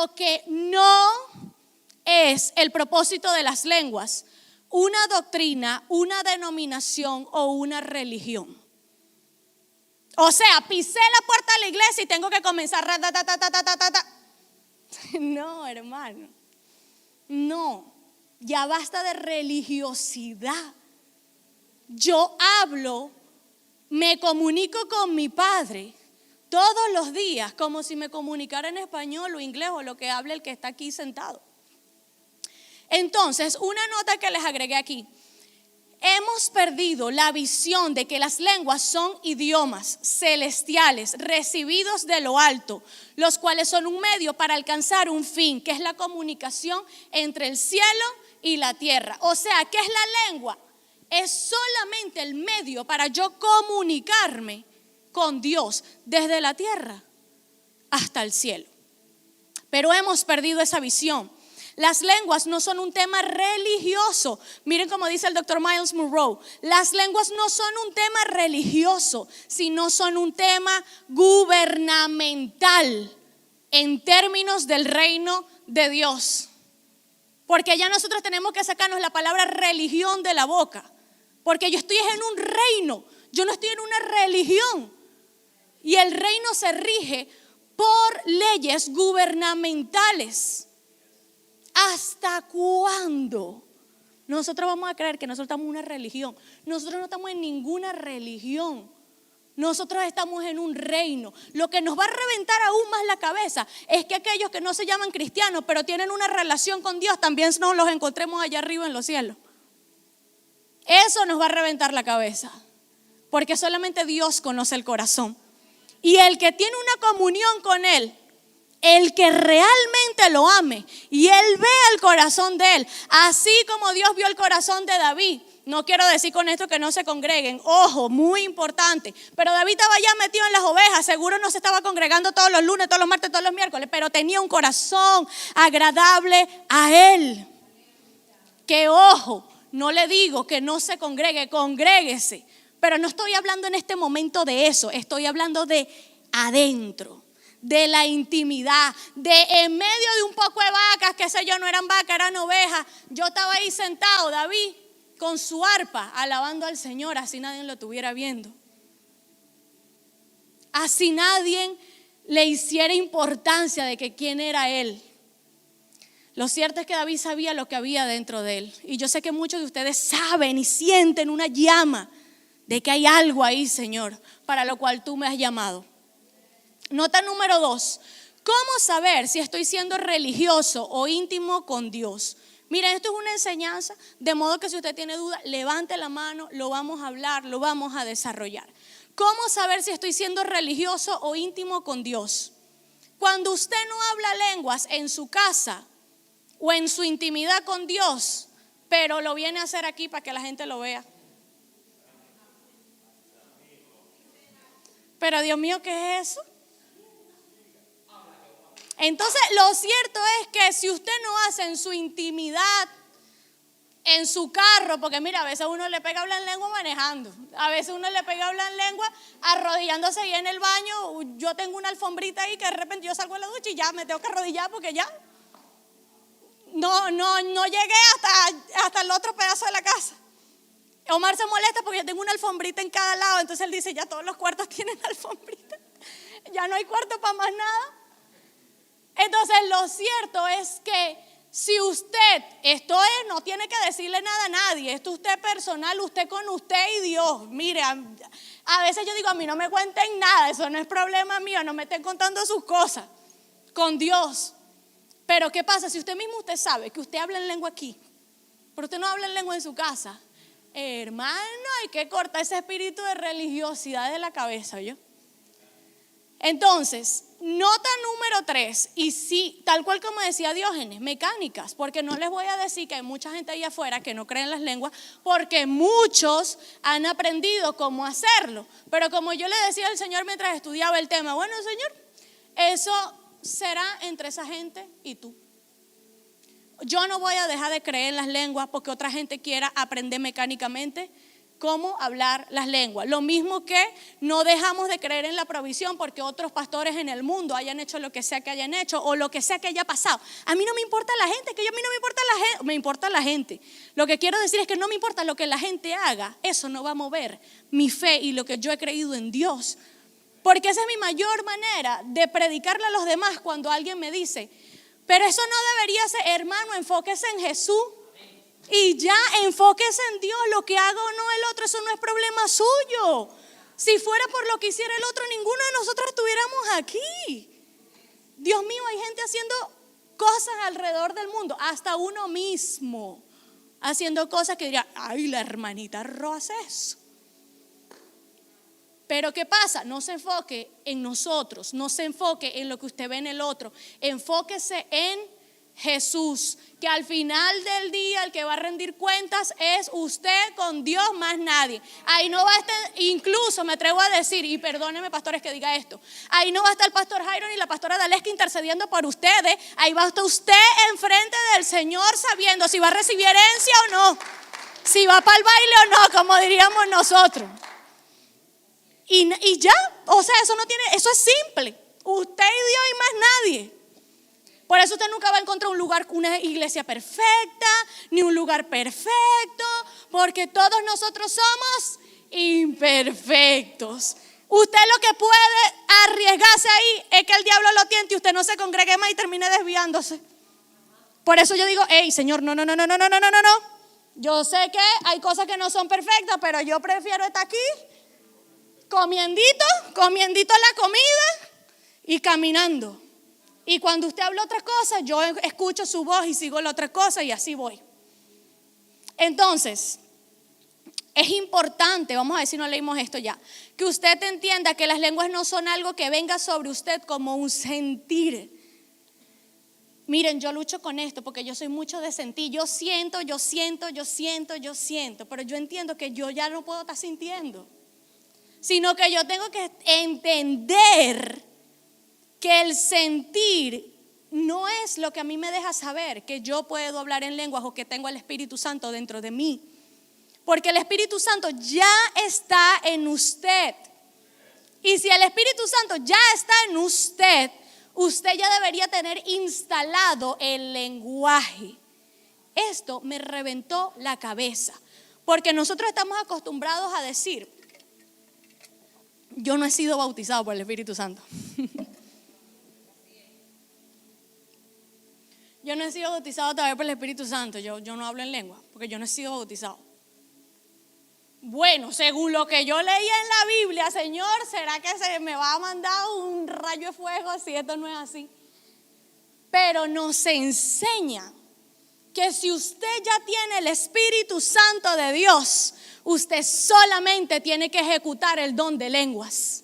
lo que no es el propósito de las lenguas, una doctrina, una denominación o una religión. O sea, pisé la puerta de la iglesia y tengo que comenzar. No, hermano. No, ya basta de religiosidad. Yo hablo, me comunico con mi Padre todos los días como si me comunicara en español o inglés o lo que hable el que está aquí sentado. Entonces, una nota que les agregué aquí. Hemos perdido la visión de que las lenguas son idiomas celestiales recibidos de lo alto, los cuales son un medio para alcanzar un fin, que es la comunicación entre el cielo y la tierra. O sea, ¿qué es la lengua? Es solamente el medio para yo comunicarme con Dios desde la tierra hasta el cielo. Pero hemos perdido esa visión. Las lenguas no son un tema religioso. Miren cómo dice el Dr. Myles Munroe. Las lenguas no son un tema religioso, sino son un tema gubernamental en términos del reino de Dios. Porque ya nosotros tenemos que sacarnos la palabra religión de la boca. Porque yo estoy en un reino, yo no estoy en una religión. Y el reino se rige por leyes gubernamentales. ¿Hasta cuándo nosotros vamos a creer que nosotros estamos en una religión? Nosotros no estamos en ninguna religión. Nosotros estamos en un reino. Lo que nos va a reventar aún más la cabeza es que aquellos que no se llaman cristianos pero tienen una relación con Dios también nos los encontremos allá arriba en los cielos. Eso nos va a reventar la cabeza, porque solamente Dios conoce el corazón. Y el que tiene una comunión con Él, el que realmente lo ame y Él ve el corazón de Él, así como Dios vio el corazón de David. No quiero decir con esto que no se congreguen, ojo, muy importante. Pero David estaba ya metido en las ovejas, seguro no se estaba congregando todos los lunes, todos los martes, todos los miércoles, pero tenía un corazón agradable a Él. Que ojo, no le digo que no se congregue, congréguese. Pero no estoy hablando en este momento de eso, estoy hablando de adentro, de la intimidad, de en medio de un poco de vacas, qué sé yo, no eran vacas, eran ovejas. Yo estaba ahí sentado, David, con su arpa, alabando al Señor, así nadie lo estuviera viendo. Así nadie le hiciera importancia de que quién era él. Lo cierto es que David sabía lo que había dentro de él. Y yo sé que muchos de ustedes saben y sienten una llama de que hay algo ahí, Señor, para lo cual tú me has llamado. Nota número 2. ¿Cómo saber si estoy siendo religioso o íntimo con Dios? Miren, esto es una enseñanza, de modo que si usted tiene duda, levante la mano, lo vamos a hablar, lo vamos a desarrollar. ¿Cómo saber si estoy siendo religioso o íntimo con Dios? Cuando usted no habla lenguas en su casa o en su intimidad con Dios, pero lo viene a hacer aquí para que la gente lo vea. Pero Dios mío, ¿qué es eso? Entonces lo cierto es que si usted no hace en su intimidad, en su carro, porque mira, a veces uno le pega hablar en lengua manejando, a veces uno le pega hablar en lengua arrodillándose ahí en el baño. Yo tengo una alfombrita ahí que de repente yo salgo de la ducha y ya me tengo que arrodillar porque ya no llegué hasta el otro pedazo de la casa. Omar se molesta porque yo tengo una alfombrita en cada lado, entonces él dice, ya todos los cuartos tienen alfombrita, ya no hay cuarto para más nada. Entonces lo cierto es que si usted, no tiene que decirle nada a nadie, esto es usted personal, usted con usted y Dios. Mire, a veces yo digo, a mí no me cuenten nada, eso no es problema mío, no me estén contando sus cosas con Dios. Pero ¿qué pasa? Si usted mismo usted sabe que usted habla en lengua aquí, pero usted no habla en lengua en su casa, hermano, hay que cortar ese espíritu de religiosidad de la cabeza, ¿yo? Entonces, nota número 3, y sí, tal cual como decía Diógenes, mecánicas, porque no les voy a decir que hay mucha gente ahí afuera que no cree en las lenguas, porque muchos han aprendido cómo hacerlo. Pero como yo le decía al Señor mientras estudiaba el tema, bueno, Señor, eso será entre esa gente y tú. Yo no voy a dejar de creer en las lenguas porque otra gente quiera aprender mecánicamente cómo hablar las lenguas. Lo mismo que no dejamos de creer en la provisión porque otros pastores en el mundo hayan hecho lo que sea que hayan hecho o lo que sea que haya pasado. A mí no me importa la gente, que a mí no me importa la gente, me importa la gente. Lo que quiero decir es que no me importa lo que la gente haga, eso no va a mover mi fe y lo que yo he creído en Dios. Porque esa es mi mayor manera de predicarle a los demás cuando alguien me dice, pero eso no debería ser, hermano, enfóquese en Jesús. Y ya, enfóquese en Dios, lo que haga o no el otro, eso no es problema suyo. Si fuera por lo que hiciera el otro, ninguno de nosotros estuviéramos aquí. Dios mío, hay gente haciendo cosas alrededor del mundo, hasta uno mismo, haciendo cosas que diría, ay, la hermanita Ro hace eso. Pero ¿qué pasa? No se enfoque en nosotros, no se enfoque en lo que usted ve en el otro, enfóquese en Jesús, que al final del día el que va a rendir cuentas es usted con Dios, más nadie. Ahí no va a estar, incluso me atrevo a decir, y perdónenme pastores que diga esto, ahí no va a estar el pastor Jairo ni la pastora Daleska intercediendo por ustedes, ahí va a estar usted enfrente del Señor sabiendo si va a recibir herencia o no, si va para el baile o no, como diríamos nosotros. Y ya, o sea, eso no tiene, eso es simple, usted y Dios y más nadie. Por eso usted nunca va a encontrar un lugar, una iglesia perfecta, ni un lugar perfecto, porque todos nosotros somos imperfectos. Usted lo que puede arriesgarse ahí es que el diablo lo tiente y usted no se congregue más y termine desviándose. Por eso yo digo, hey, Señor, no. Yo sé que hay cosas que no son perfectas, pero yo prefiero estar aquí, comiendito la comida y caminando. Y cuando usted habla otra cosa, yo escucho su voz y sigo la otra cosa y así voy. Entonces, es importante, vamos a ver si no leímos esto ya, que usted entienda que las lenguas no son algo que venga sobre usted como un sentir. Miren, yo lucho con esto porque yo soy mucho de sentir. Yo siento, pero yo entiendo que yo ya no puedo estar sintiendo, sino que yo tengo que entender que el sentir no es lo que a mí me deja saber que yo puedo hablar en lenguas o que tengo el Espíritu Santo dentro de mí. Porque el Espíritu Santo ya está en usted. Y si el Espíritu Santo ya está en usted, usted ya debería tener instalado el lenguaje. Esto me reventó la cabeza. Porque nosotros estamos acostumbrados a decir, yo no he sido bautizado por el Espíritu Santo. Yo no he sido bautizado todavía por el Espíritu Santo. Yo no hablo en lengua porque yo no he sido bautizado. Bueno, según lo que yo leía en la Biblia, Señor, ¿será que se me va a mandar un rayo de fuego si esto no es así? Pero nos enseña que si usted ya tiene el Espíritu Santo de Dios, usted solamente tiene que ejecutar el don de lenguas.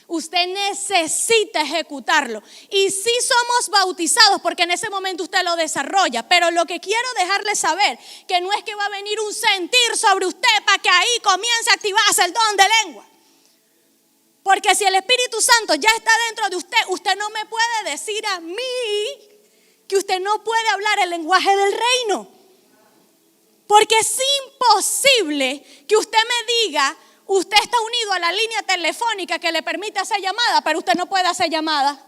Usted necesita ejecutarlo. Y sí somos bautizados porque en ese momento usted lo desarrolla. Pero lo que quiero dejarle saber, que no es que va a venir un sentir sobre usted para que ahí comience a activarse el don de lengua. Porque si el Espíritu Santo ya está dentro de usted, usted no me puede decir a mí que usted no puede hablar el lenguaje del reino. Porque es imposible que usted me diga, usted está unido a la línea telefónica que le permite hacer llamada, pero usted no puede hacer llamada.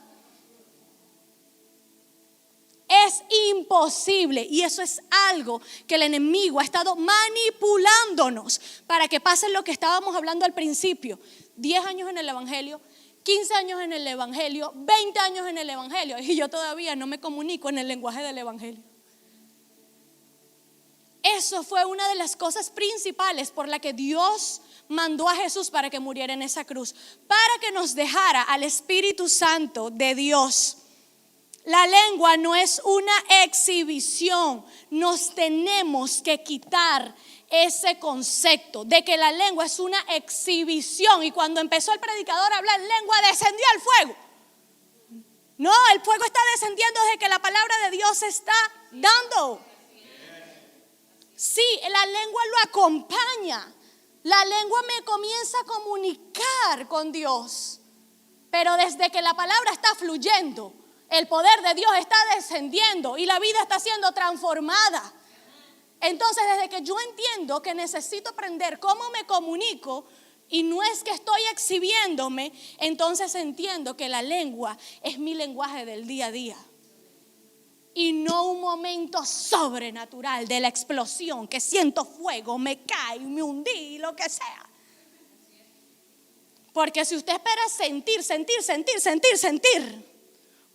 Es imposible, y eso es algo que el enemigo ha estado manipulándonos para que pase lo que estábamos hablando al principio. 10 años en el Evangelio, 15 años en el Evangelio, 20 años en el Evangelio, y yo todavía no me comunico en el lenguaje del Evangelio. Eso fue una de las cosas principales por la que Dios mandó a Jesús para que muriera en esa cruz, para que nos dejara al Espíritu Santo de Dios. La lengua no es una exhibición. Nos tenemos que quitar ese concepto de que la lengua es una exhibición. Y cuando empezó el predicador a hablar en lengua, descendió el fuego. No, el fuego está descendiendo desde que la palabra de Dios se está dando. Sí, la lengua lo acompaña. La lengua me comienza a comunicar con Dios. Pero desde que la palabra está fluyendo, el poder de Dios está descendiendo y la vida está siendo transformada. Entonces, desde que yo entiendo que necesito aprender cómo me comunico y no es que estoy exhibiéndome, entonces entiendo que la lengua es mi lenguaje del día a día. Y no un momento sobrenatural de la explosión, que siento fuego, me cae, me hundí, lo que sea. Porque si usted espera sentir,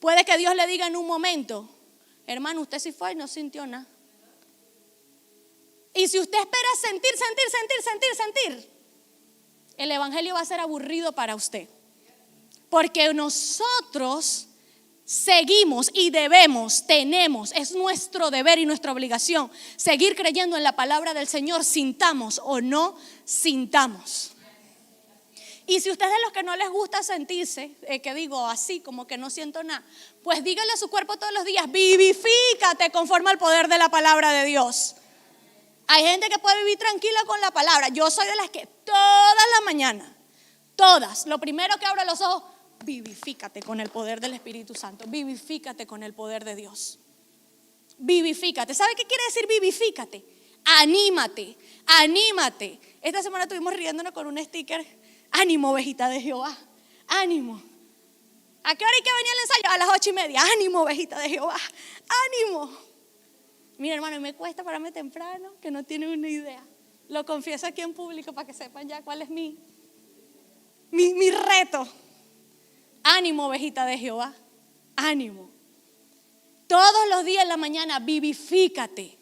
puede que Dios le diga en un momento, hermano, usted sí fue y no sintió nada. Y si usted espera sentir, el evangelio va a ser aburrido para usted. Porque nosotros seguimos y tenemos, es nuestro deber y nuestra obligación seguir creyendo en la palabra del Señor, sintamos o no sintamos. Y si usted es de los que no les gusta sentirse, que digo así, como que no siento nada, pues dígale a su cuerpo todos los días, vivifícate conforme al poder de la palabra de Dios. Hay gente que puede vivir tranquila con la palabra. Yo soy de las que todas las mañanas, lo primero que abro los ojos, vivifícate con el poder del Espíritu Santo, vivifícate con el poder de Dios. Vivifícate. ¿Sabe qué quiere decir vivifícate? Anímate. Esta semana estuvimos riéndonos con un sticker, ánimo, ovejita de Jehová, ánimo. ¿A qué hora hay que venir al ensayo? A las 8:30, ánimo, ovejita de Jehová, ánimo. Mira, hermano, me cuesta pararme temprano, que no tienen una idea. Lo confieso aquí en público para que sepan ya cuál es mi reto. Ánimo, ovejita de Jehová, ánimo. Todos los días en la mañana vivifícate,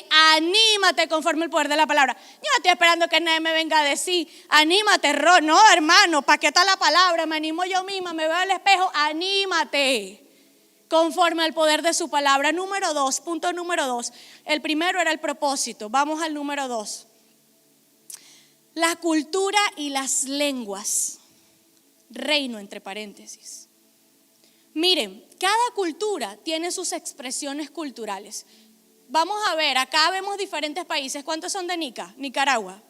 anímate conforme al poder de la palabra. Yo no estoy esperando que nadie me venga a decir, anímate, no, hermano, ¿para qué está la palabra? Me animo yo misma, me veo al espejo, anímate conforme al poder de su palabra. Punto número 2. El primero era el propósito. Vamos al número 2. La cultura y las lenguas. Reino entre paréntesis. Miren, cada cultura tiene sus expresiones culturales. Vamos a ver, acá vemos diferentes países. ¿Cuántos son de Nicaragua?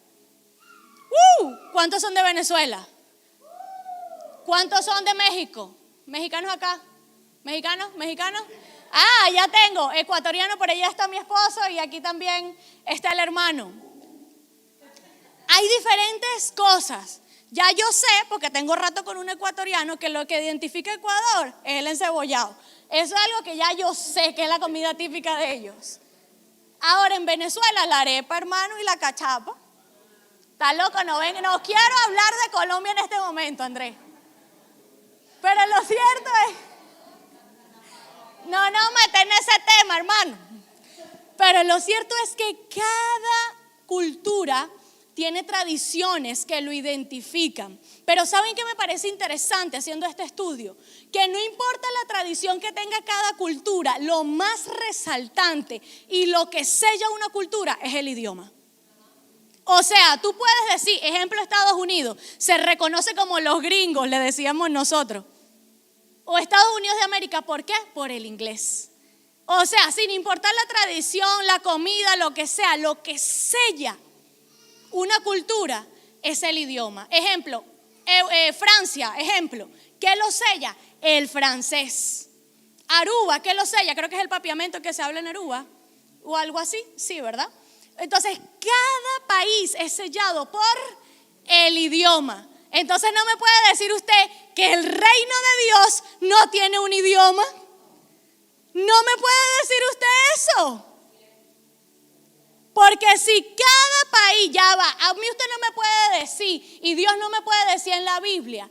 ¿Cuántos son de Venezuela? ¿Cuántos son de México? ¿Mexicanos acá? ¿Mexicanos? Ah, ya tengo, ecuatoriano, por allá está mi esposo y aquí también está el hermano. Hay diferentes cosas. Ya yo sé, porque tengo rato con un ecuatoriano, que lo que identifica a Ecuador es el encebollado. Eso es algo que ya yo sé que es la comida típica de ellos. Ahora en Venezuela la arepa, hermano, y la cachapa. Está loco, no quiero hablar de Colombia en este momento, Andrés. Pero lo cierto es, no meten en ese tema, hermano. Pero lo cierto es que cada cultura tiene tradiciones que lo identifican. Pero ¿saben qué me parece interesante haciendo este estudio? Que no importa la tradición que tenga cada cultura, lo más resaltante y lo que sella una cultura es el idioma. O sea, tú puedes decir, ejemplo, Estados Unidos, se reconoce como los gringos, le decíamos nosotros. O Estados Unidos de América, ¿por qué? Por el inglés. O sea, sin importar la tradición, la comida, lo que sea, lo que sella una cultura es el idioma. Ejemplo, Francia, ejemplo, ¿qué lo sella? El francés. Aruba, ¿qué lo sella? Creo que es el papiamento que se habla en Aruba o algo así, sí, ¿verdad? Entonces, cada país es sellado por el idioma. Entonces, no me puede decir usted que el reino de Dios no tiene un idioma. No me puede decir usted eso. Porque si cada país, ya va, a mí usted no me puede decir, y Dios no me puede decir en la Biblia,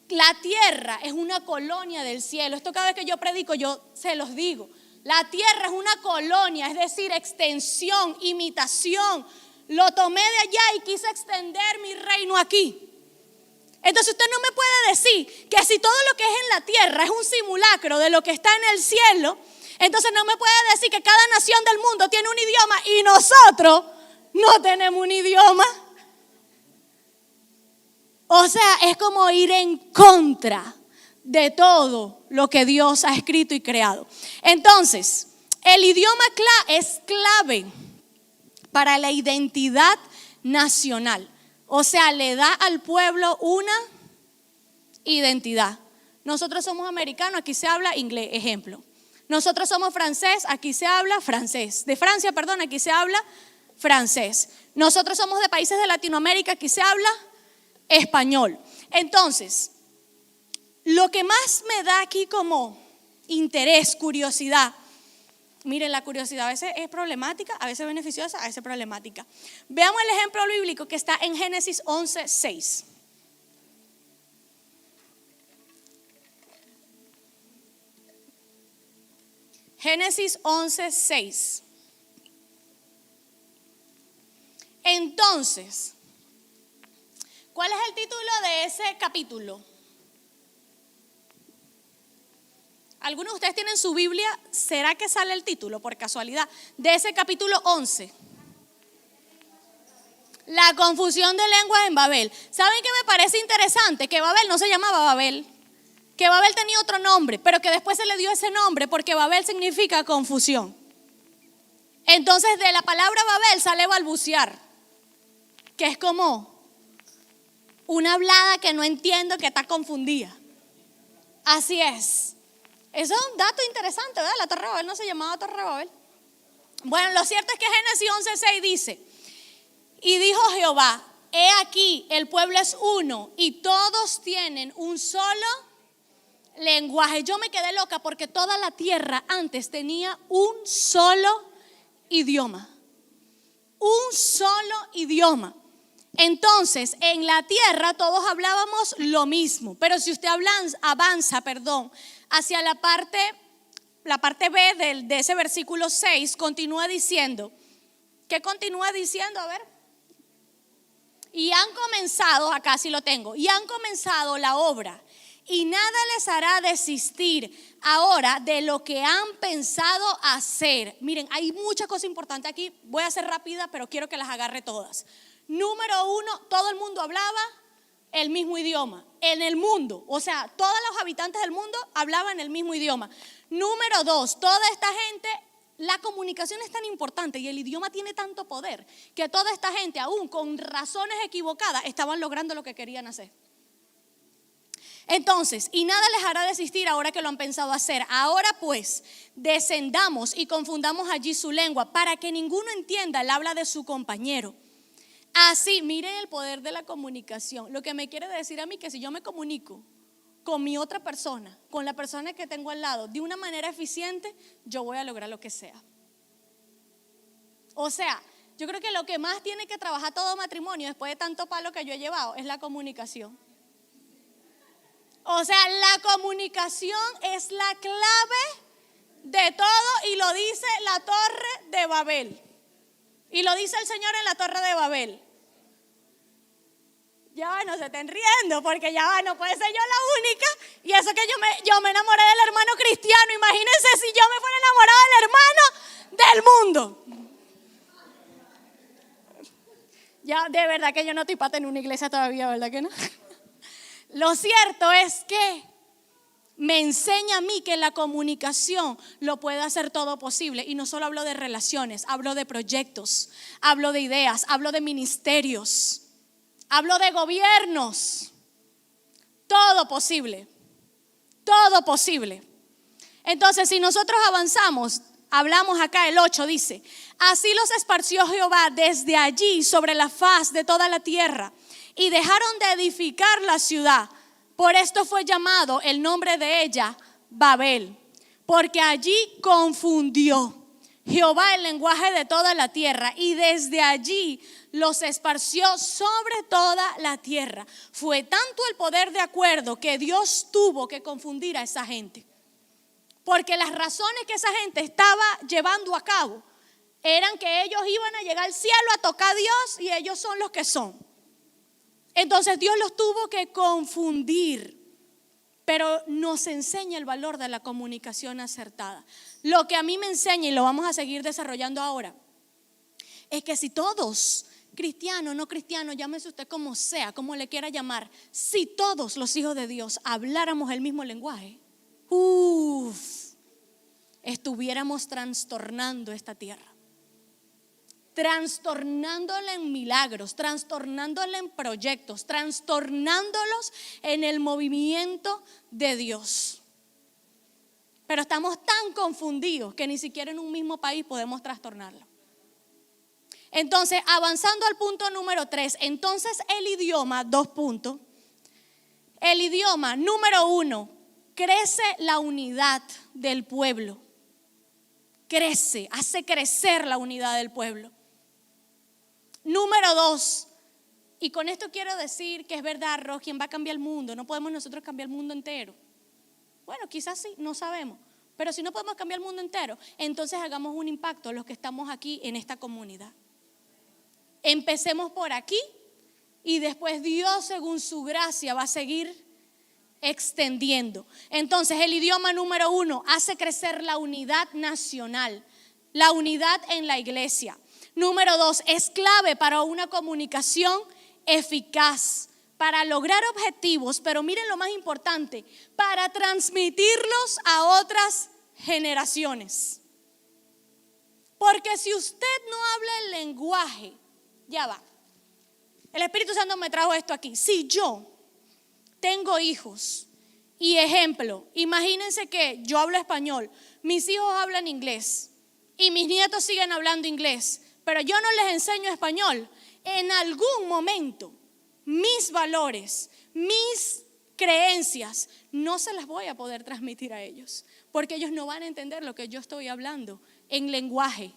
la tierra es una colonia del cielo. Esto cada vez que yo predico, yo se los digo. La tierra es una colonia, es decir, extensión, imitación. Lo tomé de allá y quise extender mi reino aquí. Entonces usted no me puede decir que si todo lo que es en la tierra es un simulacro de lo que está en el cielo, entonces no me puede decir que cada nación del mundo tiene un idioma y nosotros no tenemos un idioma. O sea, es como ir en contra de todo lo que Dios ha escrito y creado. Entonces, el idioma es clave para la identidad nacional. O sea, le da al pueblo una identidad. Nosotros somos americanos, aquí se habla inglés, ejemplo. Nosotros somos francés, aquí se habla francés. De Francia, perdón, aquí se habla francés. Nosotros somos de países de Latinoamérica, aquí se habla español. Entonces, lo que más me da aquí como interés, curiosidad, miren, la curiosidad a veces es problemática, a veces beneficiosa, a veces problemática. Veamos el ejemplo bíblico que está en Génesis 11:6. Génesis 11:6. Entonces, ¿cuál es el título de ese capítulo? ¿Algunos de ustedes tienen su Biblia? ¿Será que sale el título por casualidad de ese capítulo 11? La confusión de lenguas en Babel. ¿Saben qué me parece interesante? Que Babel no se llamaba Babel, que Babel tenía otro nombre, pero que después se le dio ese nombre porque Babel significa confusión. Entonces de la palabra Babel sale balbucear, que es como una hablada que no entiendo, que está confundida. Así es. Eso es un dato interesante, ¿verdad? La Torre de Babel no se llamaba Torre de Babel. Bueno, lo cierto es que Génesis 11:6 dice: y dijo Jehová, he aquí, el pueblo es uno y todos tienen un solo lenguaje. Yo me quedé loca porque toda la tierra antes tenía un solo idioma. Un solo idioma. Entonces, en la tierra todos hablábamos lo mismo, pero si usted avanza hacia la parte B de ese versículo 6, continúa diciendo, ¿qué continúa diciendo? A ver. Y han comenzado, acá sí lo tengo, y han comenzado la obra, y nada les hará desistir ahora de lo que han pensado hacer. Miren, hay muchas cosas importantes aquí, voy a ser rápida, pero quiero que las agarre todas. Número 1, todo el mundo hablaba el mismo idioma en el mundo, o sea, todos los habitantes del mundo hablaban el mismo idioma. Número 2, toda esta gente, la comunicación es tan importante y el idioma tiene tanto poder que toda esta gente, aún con razones equivocadas, estaban logrando lo que querían hacer. Entonces, y nada les hará desistir ahora que lo han pensado hacer. Ahora pues, descendamos y confundamos allí su lengua para que ninguno entienda el habla de su compañero. Así, miren el poder de la comunicación. Lo que me quiere decir a mí que si yo me comunico con mi otra persona, con la persona que tengo al lado, de una manera eficiente, yo voy a lograr lo que sea. O sea, yo creo que lo que más tiene que trabajar todo matrimonio, después de tanto palo que yo he llevado, es la comunicación. O sea, la comunicación es la clave de todo y lo dice la Torre de Babel. Y lo dice el Señor en la Torre de Babel. Ya no se estén riendo porque ya no puede ser yo la única. Y eso que yo me enamoré del hermano cristiano. Imagínense si yo me fuera enamorada del hermano del mundo. Ya de verdad que yo no estoy para tener una iglesia todavía, ¿verdad que no? Lo cierto es que me enseña a mí que la comunicación lo puede hacer todo posible. Y no solo hablo de relaciones, hablo de proyectos, hablo de ideas, hablo de ministerios, hablo de gobiernos. Todo posible, todo posible. Entonces, si nosotros avanzamos, hablamos acá, el 8 dice: así los esparció Jehová desde allí sobre la faz de toda la tierra, y dejaron de edificar la ciudad. Por esto fue llamado el nombre de ella Babel, porque allí confundió Jehová el lenguaje de toda la tierra, y desde allí los esparció sobre toda la tierra. Fue tanto el poder de acuerdo que Dios tuvo que confundir a esa gente, porque las razones que esa gente estaba llevando a cabo eran que ellos iban a llegar al cielo a tocar a Dios y ellos son los que son. Entonces Dios los tuvo que confundir, pero nos enseña el valor de la comunicación acertada. Lo que a mí me enseña, y lo vamos a seguir desarrollando ahora, es que si todos, cristianos, no cristianos, llámese usted como sea, como le quiera llamar, si todos los hijos de Dios habláramos el mismo lenguaje, estuviéramos trastornando esta tierra. Trastornándola en milagros, trastornándola en proyectos, trastornándolos en el movimiento de Dios. Pero estamos tan confundidos que ni siquiera en un mismo país podemos trastornarlo. Entonces, avanzando al punto número 3, entonces el idioma, 2 puntos. El idioma, número 1, crece la unidad del pueblo. Crece, hace crecer la unidad del pueblo. Número 2, y con esto quiero decir que es verdad, Ros, ¿quién va a cambiar el mundo? No podemos nosotros cambiar el mundo entero. Bueno, quizás sí, no sabemos. Pero si no podemos cambiar el mundo entero, entonces hagamos un impacto los que estamos aquí en esta comunidad. Empecemos por aquí y después Dios, según su gracia, va a seguir extendiendo. Entonces, el idioma número 1 hace crecer la unidad nacional, la unidad en la iglesia. Número 2, es clave para una comunicación eficaz, para lograr objetivos, pero miren lo más importante, para transmitirlos a otras generaciones. Porque si usted no habla el lenguaje, ya va. El Espíritu Santo me trajo esto aquí. Si yo tengo hijos y ejemplo, imagínense que yo hablo español, mis hijos hablan inglés y mis nietos siguen hablando inglés, pero yo no les enseño español. En algún momento mis valores, mis creencias, no se las voy a poder transmitir a ellos, porque ellos no van a entender lo que yo estoy hablando en lenguaje.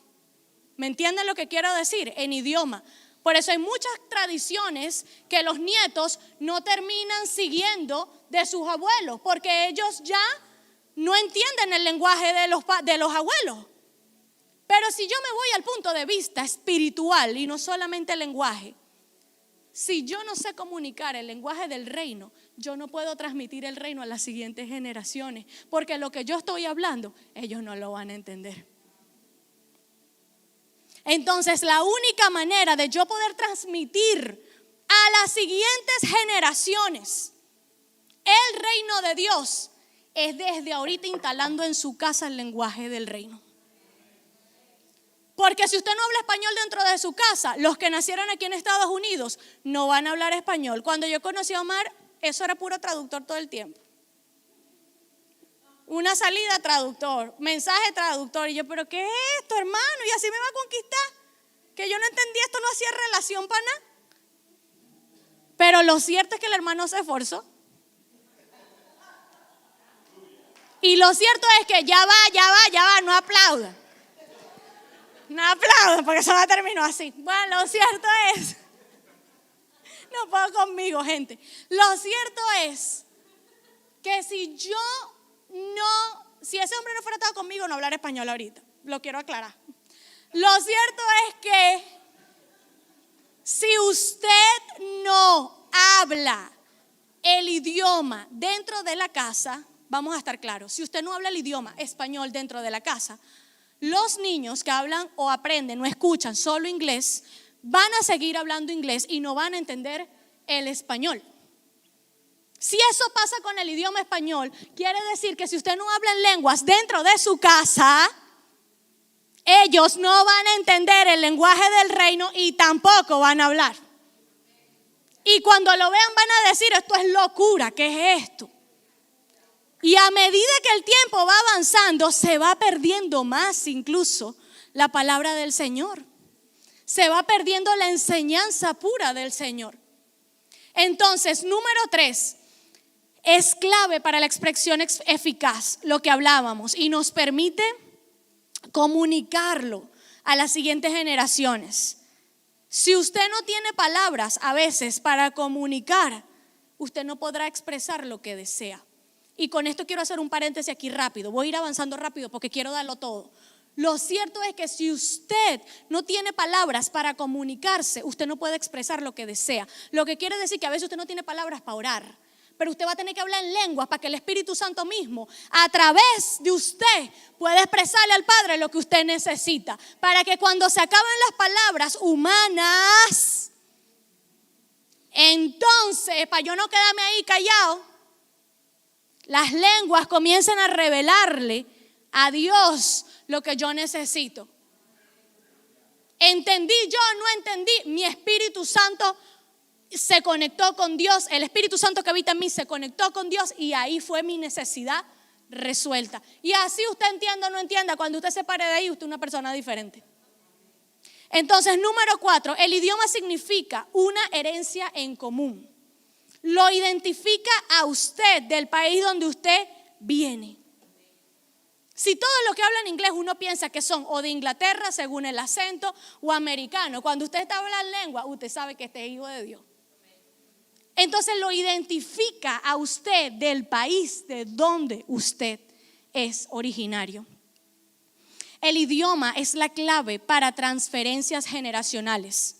¿Me entienden lo que quiero decir? En idioma. Por eso hay muchas tradiciones que los nietos no terminan siguiendo de sus abuelos, porque ellos ya no entienden el lenguaje de los abuelos. Pero si yo me voy al punto de vista espiritual y no solamente el lenguaje, si yo no sé comunicar el lenguaje del reino, yo no puedo transmitir el reino a las siguientes generaciones, porque lo que yo estoy hablando, ellos no lo van a entender. Entonces, la única manera de yo poder transmitir a las siguientes generaciones el reino de Dios es desde ahorita instalando en su casa el lenguaje del reino. Porque si usted no habla español dentro de su casa, los que nacieron aquí en Estados Unidos no van a hablar español. Cuando yo conocí a Omar, eso era puro traductor todo el tiempo. Una salida, traductor, mensaje, traductor. Y yo, ¿pero qué es esto, hermano? Y así me va a conquistar. Que yo no entendía, esto no hacía relación para nada. Pero lo cierto es que el hermano se esforzó. Y lo cierto es que ya va, no aplauda. No aplaudan porque eso no terminó así. Bueno, lo cierto es, no puedo conmigo, gente. Lo cierto es que si ese hombre no fuera estado conmigo, no hablaría español ahorita. Lo quiero aclarar. Lo cierto es que si usted no habla el idioma dentro de la casa, vamos a estar claros, si usted no habla el idioma español dentro de la casa, los niños que hablan o aprenden o escuchan solo inglés van a seguir hablando inglés y no van a entender el español. Si eso pasa con el idioma español, quiere decir que si usted no habla en lenguas dentro de su casa, ellos no van a entender el lenguaje del reino y tampoco van a hablar. Y cuando lo vean van a decir, esto es locura, ¿qué es esto? Y a medida que el tiempo va avanzando, se va perdiendo más incluso la palabra del Señor. Se va perdiendo la enseñanza pura del Señor. Entonces, número 3, es clave para la expresión eficaz, lo que hablábamos, y nos permite comunicarlo a las siguientes generaciones. Si usted no tiene palabras a veces para comunicar, usted no podrá expresar lo que desea. Y con esto quiero hacer un paréntesis aquí rápido. Voy a ir avanzando rápido porque quiero darlo todo. Lo cierto es que si usted no tiene palabras para comunicarse, usted no puede expresar lo que desea. Lo que quiere decir que a veces usted no tiene palabras para orar, pero usted va a tener que hablar en lenguas para que el Espíritu Santo mismo, a través de usted, pueda expresarle al Padre lo que usted necesita. Para que cuando se acaben las palabras humanas, entonces, para yo no quedarme ahí callado, las lenguas comiencen a revelarle a Dios lo que yo necesito. Entendí yo, no entendí, mi Espíritu Santo se conectó con Dios, el Espíritu Santo que habita en mí se conectó con Dios y ahí fue mi necesidad resuelta. Y así usted entienda o no entienda, cuando usted se pare de ahí, usted es una persona diferente. Entonces, número 4, el idioma significa una herencia en común. Lo identifica a usted del país donde usted viene. Si todos los que hablan inglés uno piensa que son o de Inglaterra según el acento o americano, cuando usted está hablando lengua, usted sabe que este es hijo de Dios. Entonces lo identifica a usted del país de donde usted es originario. El idioma es la clave para transferencias generacionales.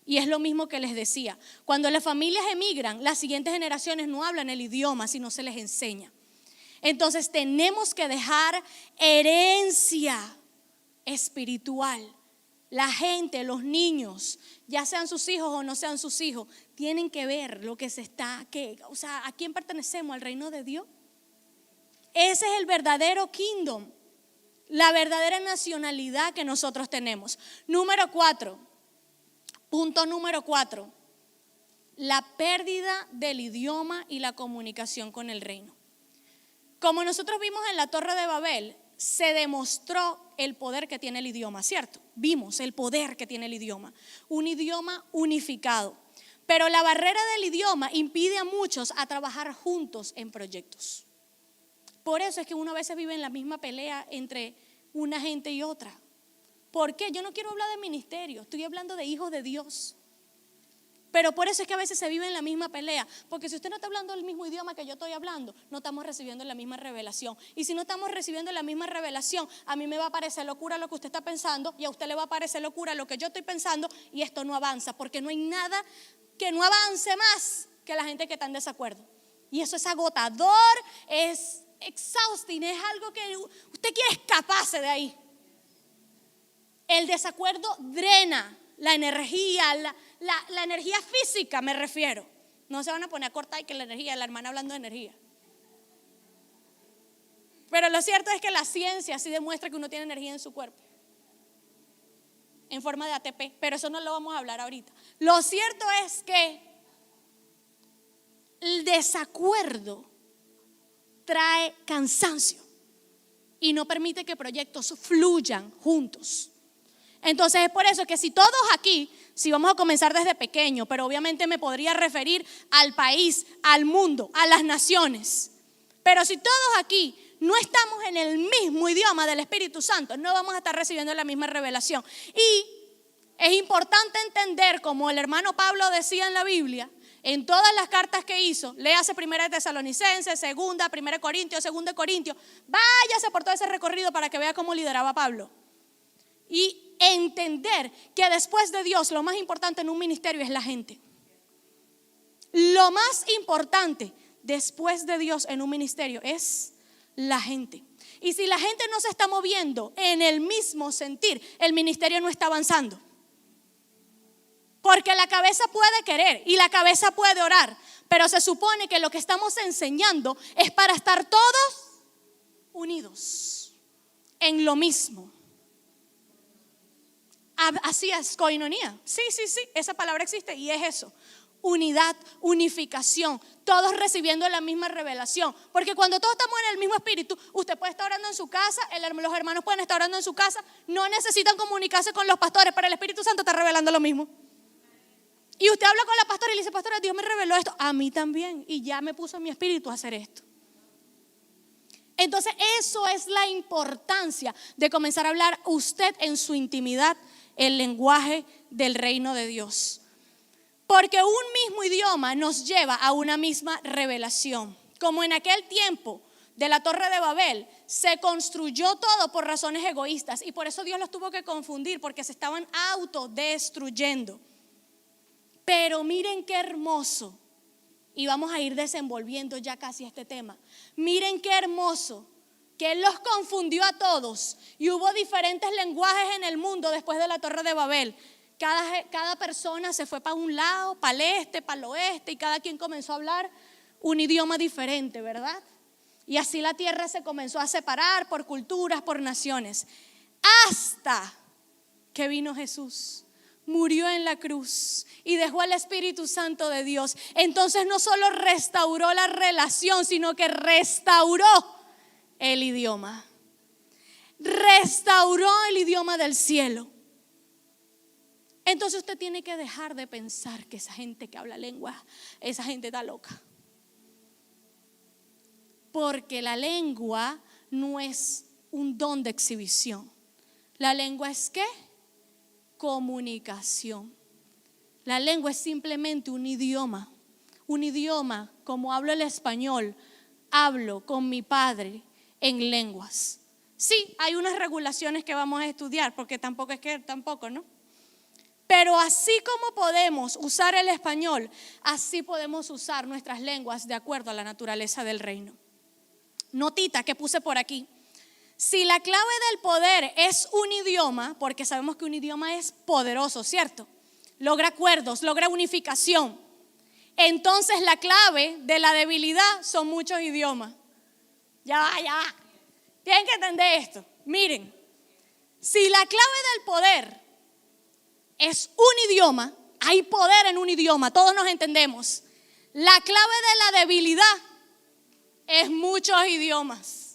Y es lo mismo que les decía. Cuando las familias emigran, las siguientes generaciones no hablan el idioma, sino se les enseña. Entonces tenemos que dejar herencia espiritual. La gente, los niños, ya sean sus hijos o no sean sus hijos, tienen que ver lo que se está, ¿a quién pertenecemos? ¿Al reino de Dios? Ese es el verdadero kingdom, la verdadera nacionalidad que nosotros tenemos. Punto número 4, la pérdida del idioma y la comunicación con el reino. Como nosotros vimos en la Torre de Babel, se demostró el poder que tiene el idioma, ¿cierto? Vimos el poder que tiene el idioma, un idioma unificado. Pero la barrera del idioma impide a muchos a trabajar juntos en proyectos. Por eso es que uno a veces vive en la misma pelea entre una gente y otra. ¿Por qué? Yo no quiero hablar de ministerio, estoy hablando de hijos de Dios. Pero por eso es que a veces se vive en la misma pelea. Porque si usted no está hablando el mismo idioma que yo estoy hablando, no estamos recibiendo la misma revelación. Y si no estamos recibiendo la misma revelación, a mí me va a parecer locura lo que usted está pensando y a usted le va a parecer locura lo que yo estoy pensando, y esto no avanza. Porque no hay nada que no avance más que la gente que está en desacuerdo. Y eso es agotador, es exhausting, es algo que usted quiere escaparse de ahí. El desacuerdo drena la energía, la energía física me refiero. No se van a poner a cortar y que la energía, la hermana hablando de energía. Pero lo cierto es que la ciencia sí demuestra que uno tiene energía en su cuerpo, en forma de ATP, pero eso no lo vamos a hablar ahorita. Lo cierto es que el desacuerdo trae cansancio y no permite que proyectos fluyan juntos. Entonces es por eso que si todos aquí, si vamos a comenzar desde pequeño, pero obviamente me podría referir al país, al mundo, a las naciones. Pero si todos aquí no estamos en el mismo idioma del Espíritu Santo, no vamos a estar recibiendo la misma revelación. Y es importante entender, como el hermano Pablo decía en la Biblia, en todas las cartas que hizo, léase 1 Tesalonicenses, 2, 1 Corintios, 2 Corintios, váyase por todo ese recorrido para que vea cómo lideraba Pablo. Y entender que después de Dios lo más importante en un ministerio es la gente. Lo más importante después de Dios en un ministerio es la gente. Y si la gente no se está moviendo en el mismo sentir, el ministerio no está avanzando. Porque la cabeza puede querer y la cabeza puede orar, pero se supone que lo que estamos enseñando es para estar todos unidos en lo mismo. Así es, koinonía. Sí, esa palabra existe y es eso. Unidad, unificación, todos recibiendo la misma revelación. Porque cuando todos estamos en el mismo espíritu, usted puede estar orando en su casa, los hermanos pueden estar orando en su casa, no necesitan comunicarse con los pastores, pero el Espíritu Santo está revelando lo mismo. Y usted habla con la pastora y le dice: pastora, Dios me reveló esto, a mí también, y ya me puso en mi espíritu a hacer esto. Entonces eso es la importancia de comenzar a hablar usted en su intimidad el lenguaje del reino de Dios. Porque un mismo idioma nos lleva a una misma revelación. Como en aquel tiempo de la Torre de Babel, se construyó todo por razones egoístas y por eso Dios los tuvo que confundir, porque se estaban autodestruyendo. Pero miren qué hermoso, y vamos a ir desenvolviendo ya casi este tema. Miren qué hermoso que Él los confundió a todos y hubo diferentes lenguajes en el mundo después de la Torre de Babel. Cada persona se fue para un lado, para el este, para el oeste, y cada quien comenzó a hablar un idioma diferente, ¿verdad? Y así la tierra se comenzó a separar por culturas, por naciones, hasta que vino Jesús. Murió en la cruz y dejó al Espíritu Santo de Dios. Entonces no solo restauró la relación, sino que restauró el idioma. Restauró el idioma del cielo. Entonces usted tiene que dejar de pensar que esa gente que habla lengua, esa gente está loca. Porque la lengua no es un don de exhibición. La lengua es ¿qué? Comunicación. La lengua es simplemente un idioma. Un idioma, como hablo el español, hablo con mi padre en lenguas. Sí, hay unas regulaciones que vamos a estudiar, porque tampoco, ¿no? Pero así como podemos usar el español, así podemos usar nuestras lenguas de acuerdo a la naturaleza del reino. Notita que puse por aquí. Si la clave del poder es un idioma, porque sabemos que un idioma es poderoso, ¿cierto? Logra acuerdos, logra unificación. Entonces la clave de la debilidad son muchos idiomas. Ya va. Tienen que entender esto. Miren, si la clave del poder es un idioma, hay poder en un idioma, todos nos entendemos. La clave de la debilidad es muchos idiomas.